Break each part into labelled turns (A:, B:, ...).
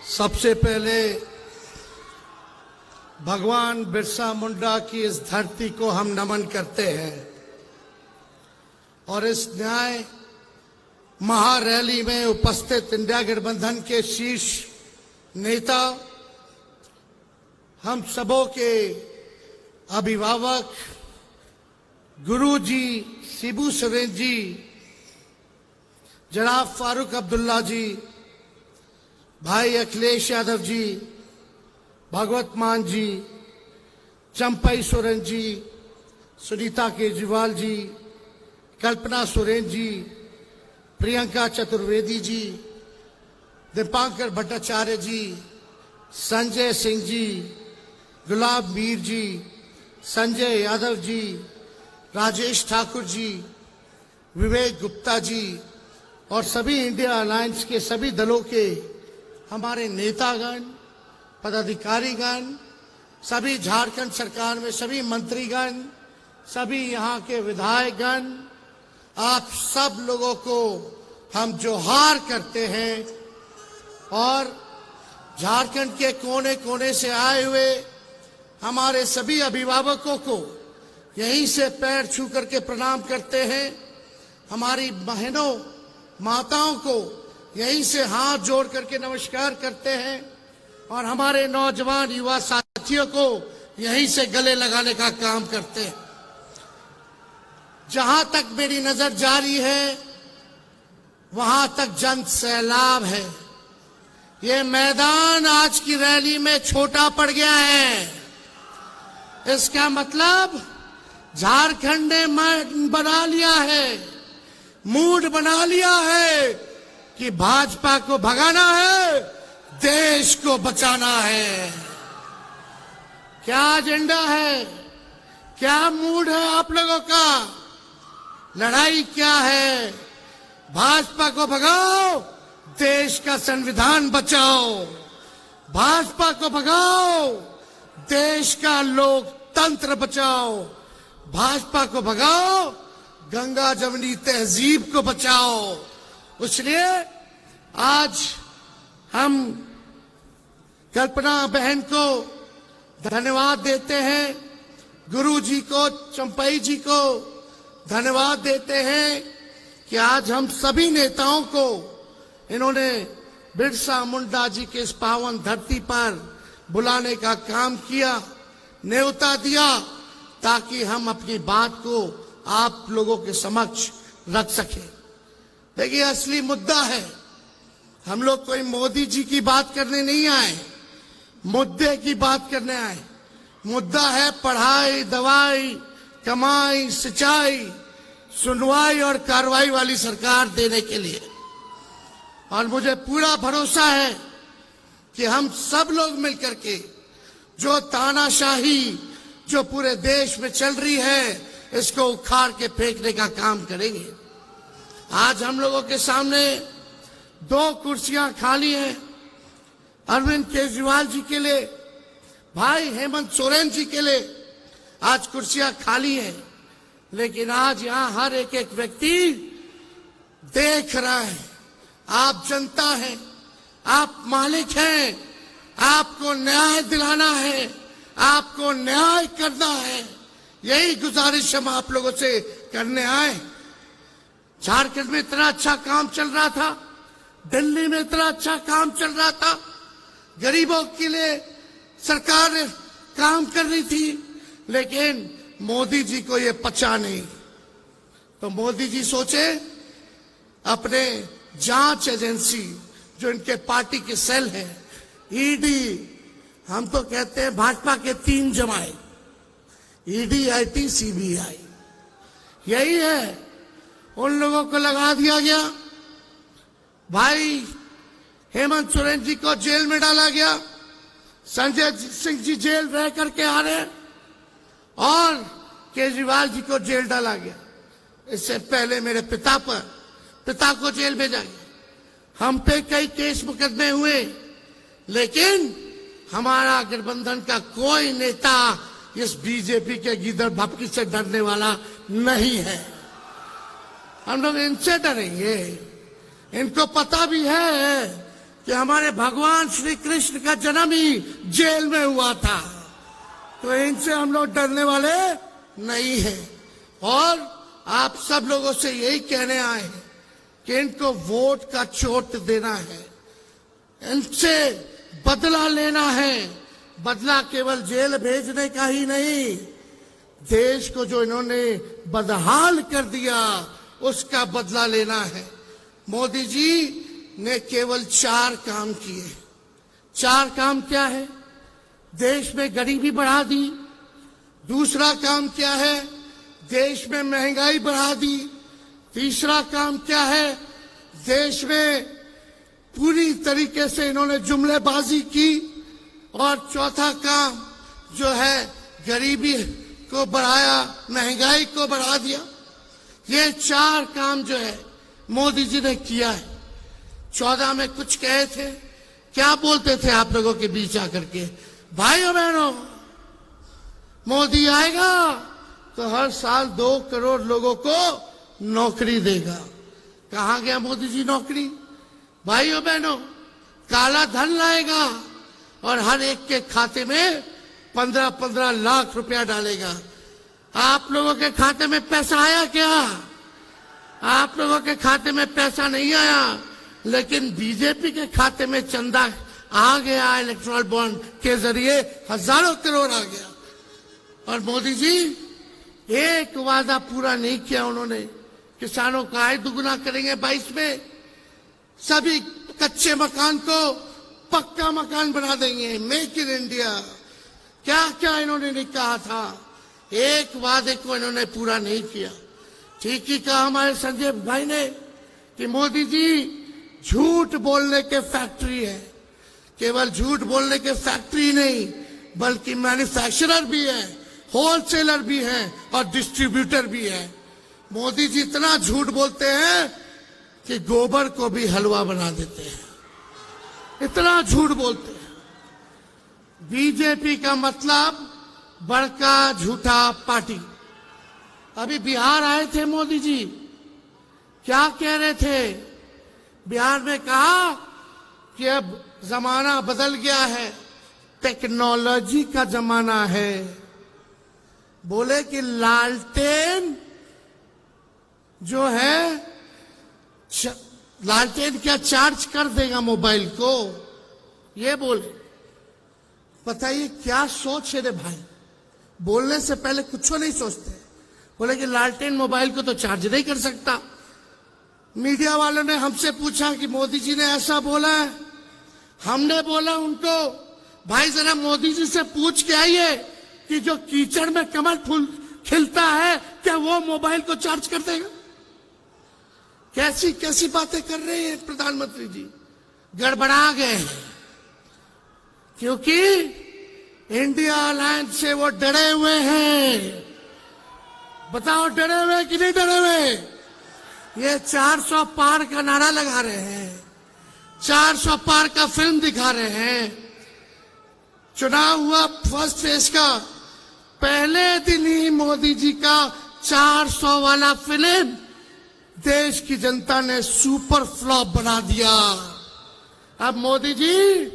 A: सबसे पहले भगवान बिरसा मुंडा की इस धरती को हम नमन करते हैं और इस न्याय महारैली में उपस्थित इंडिया गठबंधन के शीर्ष नेता, हम सबों के अभिभावक गुरुजी शिबू सोरेन जी, जनाब फारूक अब्दुल्ला जी, भाई अखिलेश यादव जी, भगवत मान जी, चंपई सोरेन जी, सुनीता केजरीवाल जी, कल्पना सोरेन जी, प्रियंका चतुर्वेदी जी, दीपांकर भट्टाचार्य जी, संजय सिंह जी, गुलाब मीर जी, संजय यादव जी, राजेश ठाकुर जी, विवेक गुप्ता जी और सभी इंडिया अलायंस के सभी दलों के हमारे नेतागण, पदाधिकारीगण, सभी झारखंड सरकार में सभी मंत्रीगण, सभी यहाँ के विधायकगण, आप सब लोगों को हम जोहार करते हैं और झारखंड के कोने कोने से आए हुए हमारे सभी अभिभावकों को यहीं से पैर छू करके प्रणाम करते हैं। हमारी बहनों माताओं को यहीं से हाथ जोड़ करके नमस्कार करते हैं और हमारे नौजवान युवा साथियों को यहीं से गले लगाने का काम करते हैं। जहां तक मेरी नजर जारी है वहां तक जन सैलाब है। ये मैदान आज की रैली में छोटा पड़ गया है। इसका मतलब झारखंड ने बना लिया है, मूड बना लिया है कि भाजपा को भगाना है, देश को बचाना है। क्या एजेंडा है, क्या मूड है आप लोगों का? लड़ाई क्या है? भाजपा को भगाओ, देश का संविधान बचाओ। भाजपा को भगाओ, देश का लोकतंत्र बचाओ। भाजपा को भगाओ, गंगा जमुनी तहजीब को बचाओ। इसलिए आज हम कल्पना बहन को धन्यवाद देते हैं, गुरु जी को, चंपई जी को धन्यवाद देते हैं कि आज हम सभी नेताओं को इन्होंने बिरसा मुंडा जी के इस पावन धरती पर बुलाने का काम किया, न्योता दिया, ताकि हम अपनी बात को आप लोगों के समक्ष रख सके। देखिए, असली मुद्दा है, हम लोग कोई मोदी जी की बात करने नहीं आए, मुद्दे की बात करने आए। मुद्दा है पढ़ाई, दवाई, कमाई, सिंचाई, सुनवाई और कार्रवाई वाली सरकार देने के लिए। और मुझे पूरा भरोसा है कि हम सब लोग मिलकर के जो तानाशाही जो पूरे देश में चल रही है, इसको उखाड़ के फेंकने का काम करेंगे। आज हम लोगों के सामने 2 कुर्सियां खाली हैं, अरविंद केजरीवाल जी के लिए, भाई हेमंत सोरेन जी के लिए आज कुर्सियां खाली हैं। लेकिन आज यहां हर एक व्यक्ति देख रहा है, आप जनता हैं, आप मालिक हैं, आपको न्याय दिलाना है, आपको न्याय करना है। यही गुजारिश हम आप लोगों से करने आए। झारखंड में इतना अच्छा काम चल रहा था, दिल्ली में इतना अच्छा काम चल रहा था, गरीबों के लिए सरकार काम कर रही थी, लेकिन मोदी जी को ये पचा नहीं। तो मोदी जी सोचे अपने जांच एजेंसी जो इनके पार्टी के सेल है, ईडी, हम तो कहते हैं भाजपा के 3 जमाए, ईडी, आईटी, सीबीआई, यही है, उन लोगों को लगा दिया गया। भाई हेमंत सोरेन जी को जेल में डाला गया, संजय सिंह जी जेल रह करके आ रहे हैं और केजरीवाल जी को जेल डाला गया। इससे पहले मेरे पिता को जेल भेजा गया। हम पे कई केस मुकदमे हुए, लेकिन हमारा गठबंधन का कोई नेता इस बीजेपी के गीदड़ भपकी से डरने वाला नहीं है। हम लोग इनसे डरेंगे। इनको पता भी है कि हमारे भगवान श्री कृष्ण का जन्म ही जेल में हुआ था। तो इनसे हम लोग डरने वाले नहीं हैं। और आप सब लोगों से यही कहने आए हैं कि इनको वोट का चोट देना है, इनसे बदला लेना है। बदला केवल जेल भेजने का ही नहीं, देश को जो इन्होंने बदहाल कर दिया उसका बदला लेना है। मोदी जी ने केवल 4 काम किए। 4 काम क्या है? देश में गरीबी बढ़ा दी। दूसरा काम क्या है? देश में महंगाई बढ़ा दी। तीसरा काम क्या है? देश में पूरी तरीके से इन्होंने जुमलेबाजी की। और चौथा काम जो है गरीबी को बढ़ाया, महंगाई को बढ़ा दिया। ये 4 काम जो है मोदी जी ने किया है। 14 में कुछ कहे थे, क्या बोलते थे आप लोगों के बीच आकर के? भाइयों बहनों, मोदी आएगा तो हर साल 2 करोड़ लोगों को नौकरी देगा। कहां गया मोदी जी नौकरी? भाइयों बहनों, काला धन लाएगा और हर एक के खाते में 15-15 लाख रुपया डालेगा। आप लोगों के खाते में पैसा आया क्या? आप लोगों के खाते में पैसा नहीं आया, लेकिन बीजेपी के खाते में चंदा आ गया। इलेक्ट्रल बॉन्ड के जरिए हजारों करोड़ आ गया। और मोदी जी एक वादा पूरा नहीं किया उन्होंने। किसानों का आय दुगुना करेंगे 22 में, सभी कच्चे मकान को पक्का मकान बना देंगे, मेक इन इंडिया। क्या क्या इन्होंने नहीं कहा था? एक वादे को इन्होंने पूरा नहीं किया। ठीक ही कहा हमारे संजय भाई ने कि मोदी जी झूठ बोलने के फैक्ट्री है। केवल झूठ बोलने के फैक्ट्री नहीं, बल्कि मैन्युफैक्चरर भी है, होलसेलर भी है और डिस्ट्रीब्यूटर भी है। मोदी जी इतना झूठ बोलते हैं कि गोबर को भी हलवा बना देते हैं, इतना झूठ बोलते हैं। बीजेपी का मतलब बड़का झूठा पार्टी। अभी बिहार आए थे मोदी जी, क्या कह रहे थे? बिहार में कहा कि अब जमाना बदल गया है, टेक्नोलॉजी का जमाना है। बोले कि लालटेन जो है, लालटेन क्या चार्ज कर देगा मोबाइल को? ये बोले। बताइए क्या सोच है रे भाई? बोलने से पहले कुछ नहीं सोचते। बोले कि लालटेन मोबाइल को तो चार्ज नहीं कर सकता। मीडिया वालों ने हमसे पूछा कि मोदी जी ने ऐसा बोला है। हमने बोला उनको, भाई जरा मोदी जी से पूछ के आइए कि जो कीचड़ में कमल फूल खिलता है क्या वो मोबाइल को चार्ज कर देगा? कैसी कैसी बातें कर रहे हैं प्रधानमंत्री जी। गड़बड़ा गए हैं, क्योंकि इंडिया अलायंस से वो डरे हुए हैं। बताओ डरे हुए कि नहीं डरे हुए? ये 400 पार का नारा लगा रहे हैं, 400 पार का फिल्म दिखा रहे हैं। चुनाव हुआ फर्स्ट फेज का, पहले दिन ही मोदी जी का 400 वाला फिल्म देश की जनता ने सुपर फ्लॉप बना दिया। अब मोदी जी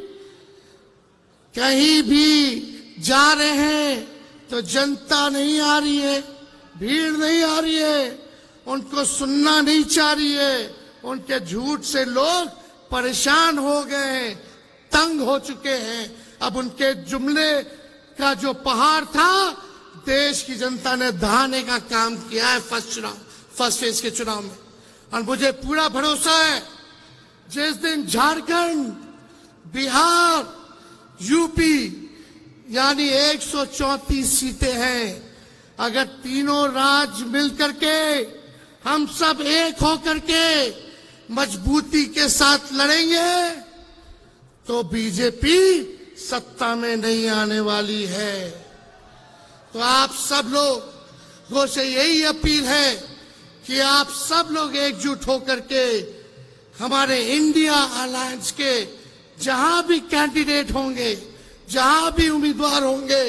A: कहीं भी जा रहे हैं तो जनता नहीं आ रही है, भीड़ नहीं आ रही है, उनको सुनना नहीं चाह रही है। उनके झूठ से लोग परेशान हो गए हैं, तंग हो चुके हैं। अब उनके जुमले का जो पहाड़ था, देश की जनता ने दहाने का काम किया है फर्स्ट फेज के चुनाव में। और मुझे पूरा भरोसा है, जिस दिन झारखंड, बिहार, यूपी यानी 134 सीटें हैं, अगर तीनों राज्य मिलकर के हम सब एक होकर के मजबूती के साथ लड़ेंगे तो बीजेपी सत्ता में नहीं आने वाली है। तो आप सब लोगों से यही अपील है कि आप सब लोग एकजुट होकर के हमारे इंडिया अलायंस के जहां भी कैंडिडेट होंगे, जहां भी उम्मीदवार होंगे,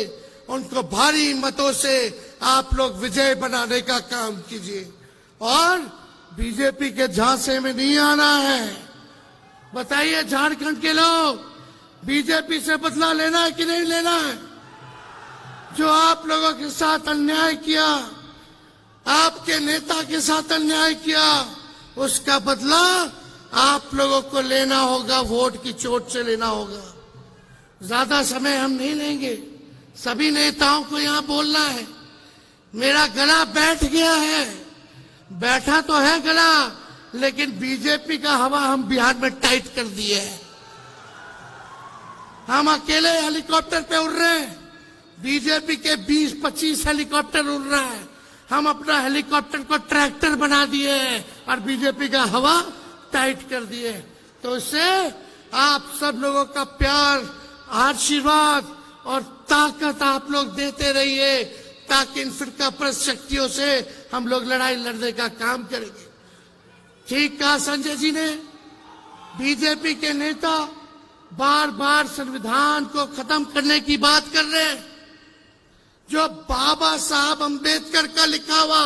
A: उनको भारी मतों से आप लोग विजय बनाने का काम कीजिए। और बीजेपी के झांसे में नहीं आना है। बताइए झारखंड के लोग, बीजेपी से बदला लेना है कि नहीं लेना है? जो आप लोगों के साथ अन्याय किया, आपके नेता के साथ अन्याय किया, उसका बदला आप लोगों को लेना होगा, वोट की चोट से लेना होगा। ज्यादा समय हम नहीं लेंगे, सभी नेताओं को यहां बोलना है। मेरा गला बैठ गया है, बैठा तो है गला, लेकिन बीजेपी का हवा हम बिहार में टाइट कर दिए है। हम अकेले हेलीकॉप्टर पे उड़ रहे हैं, बीजेपी के 20-25 हेलीकॉप्टर उड़ रहा है। हम अपना हेलीकॉप्टर को ट्रैक्टर बना दिए हैं और बीजेपी का हवा टाइट कर दिए। तो इससे आप सब लोगों का प्यार, आशीर्वाद और ताकत आप लोग देते रहिए, ताकि इन फिरका परस्त शक्तियों से हम लोग लड़ाई लड़ने का काम करेंगे। ठीक कहा संजय जी ने। बीजेपी के नेता बार बार संविधान को खत्म करने की बात कर रहे हैं। जो बाबा साहब अंबेडकर का लिखा हुआ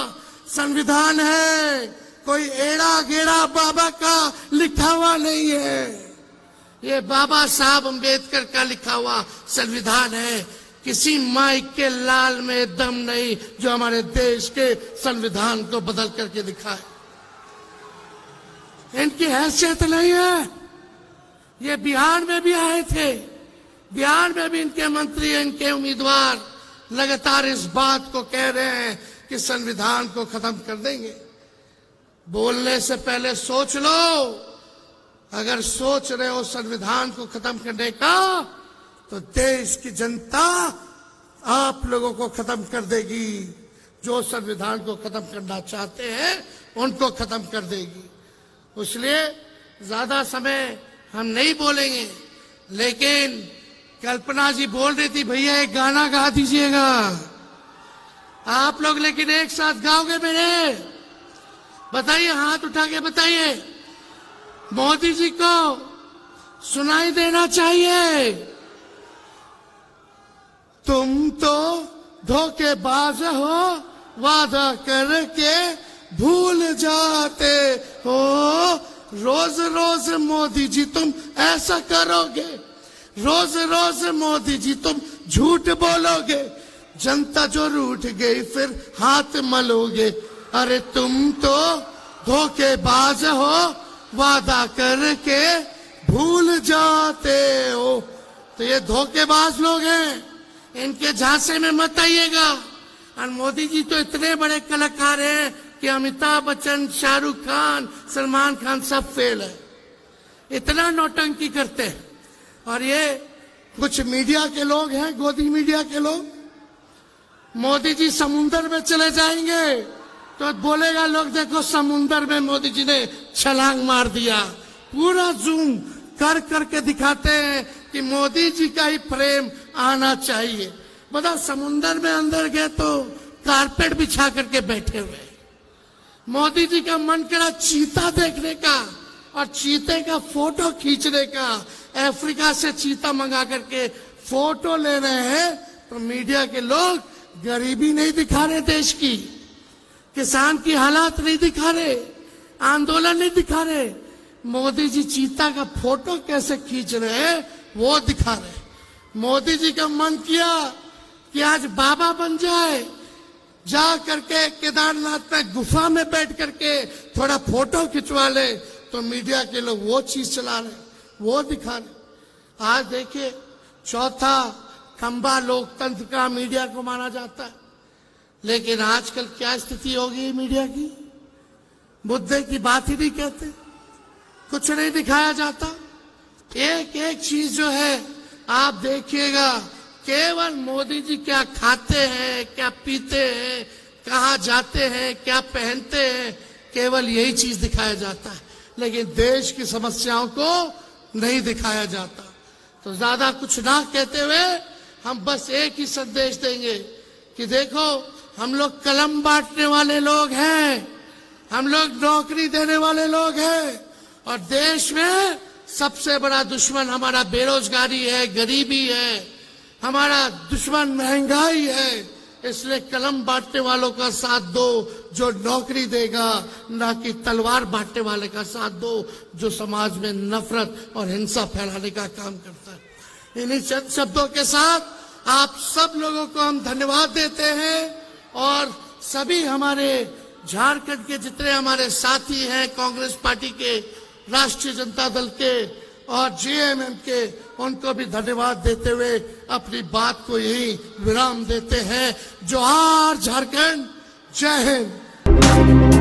A: संविधान है, कोई एड़ा गेड़ा बाबा का लिखा हुआ नहीं है। ये बाबा साहब अंबेडकर का लिखा हुआ संविधान है। किसी माइक के लाल में दम नहीं जो हमारे देश के संविधान को बदल करके दिखाए। इनकी हैसियत नहीं है। ये बिहार में भी आए थे, बिहार में भी इनके मंत्री, इनके उम्मीदवार लगातार इस बात को कह रहे हैं कि संविधान को खत्म कर देंगे। बोलने से पहले सोच लो। अगर सोच रहे हो संविधान को खत्म करने का, तो देश की जनता आप लोगों को खत्म कर देगी। जो संविधान को खत्म करना चाहते हैं उनको खत्म कर देगी। इसलिए ज्यादा समय हम नहीं बोलेंगे, लेकिन कल्पना जी बोल रही थी भैया एक गाना गा दीजिएगा आप लोग, लेकिन एक साथ गाओगे मेरे? बताइए, हाथ उठा के बताइए। मोदी जी को सुनाई देना चाहिए। तुम तो धोखेबाज हो, वादा करके भूल जाते हो। रोज रोज मोदी जी तुम ऐसा करोगे, रोज रोज मोदी जी तुम झूठ बोलोगे, जनता जो रूठ गई फिर हाथ मलोगे। अरे तुम तो धोखेबाज हो, वादा करके भूल जाते हो। तो ये धोखेबाज लोग हैं, इनके झांसे में मत आइएगा। और मोदी जी तो इतने बड़े कलाकार हैं कि अमिताभ बच्चन, शाहरुख खान, सलमान खान सब फेल है। इतना नौटंकी करते हैं। और ये कुछ मीडिया के लोग हैं, गोदी मीडिया के लोग, मोदी जी समुंदर में चले जाएंगे तो बोलेगा लोग देखो समुंदर में मोदी जी ने छलांग मार दिया। पूरा जूम कर करके दिखाते हैं कि मोदी जी का ही प्रेम आना चाहिए। बताओ, समुंदर में अंदर गए तो कारपेट बिछा करके बैठे हुए। मोदी जी का मन करा चीता देखने का और चीते का फोटो खींचने का। अफ्रीका से चीता मंगा करके फोटो ले रहे हैं, तो मीडिया के लोग गरीबी नहीं दिखा रहे, देश की किसान की हालात नहीं दिखा रहे, आंदोलन नहीं दिखा रहे। मोदी जी चीता का फोटो कैसे खींच रहे हैं वो दिखा रहे। मोदी जी का मन किया कि आज बाबा बन जाए, जा करके केदारनाथ में गुफा में बैठ करके थोड़ा फोटो खिंचवा ले, तो मीडिया के लोग वो चीज चला रहे, वो दिखा रहे। आज देखिए, चौथा खंबा लोकतंत्र का मीडिया को माना जाता है, लेकिन आजकल क्या स्थिति हो गई मीडिया की? मुद्दे की बात ही नहीं कहते, कुछ नहीं दिखाया जाता। एक एक चीज जो है आप देखिएगा, केवल मोदी जी क्या खाते हैं, क्या पीते हैं, कहाँ जाते हैं, क्या पहनते हैं, केवल यही चीज दिखाया जाता है, लेकिन देश की समस्याओं को नहीं दिखाया जाता। तो ज्यादा कुछ ना कहते हुए हम बस एक ही संदेश देंगे कि देखो, हम लोग कलम बांटने वाले लोग हैं, हम लोग नौकरी देने वाले लोग हैं, और देश में सबसे बड़ा दुश्मन हमारा बेरोजगारी है, गरीबी है, हमारा दुश्मन महंगाई है, इसलिए कलम बांटने वालों का साथ दो जो नौकरी देगा, ना कि तलवार बांटने वाले का साथ दो जो समाज में नफरत और हिंसा फैलाने का काम करता है। इन्हीं चंद शब्दों के साथ आप सब लोगों को हम धन्यवाद देते हैं और सभी हमारे झारखंड के जितने हमारे साथी हैं, कांग्रेस पार्टी के, राष्ट्रीय जनता दल के और जेएमएम के, उनको भी धन्यवाद देते हुए अपनी बात को यही विराम देते हैं। जोहार झारखंड, जय हिंद।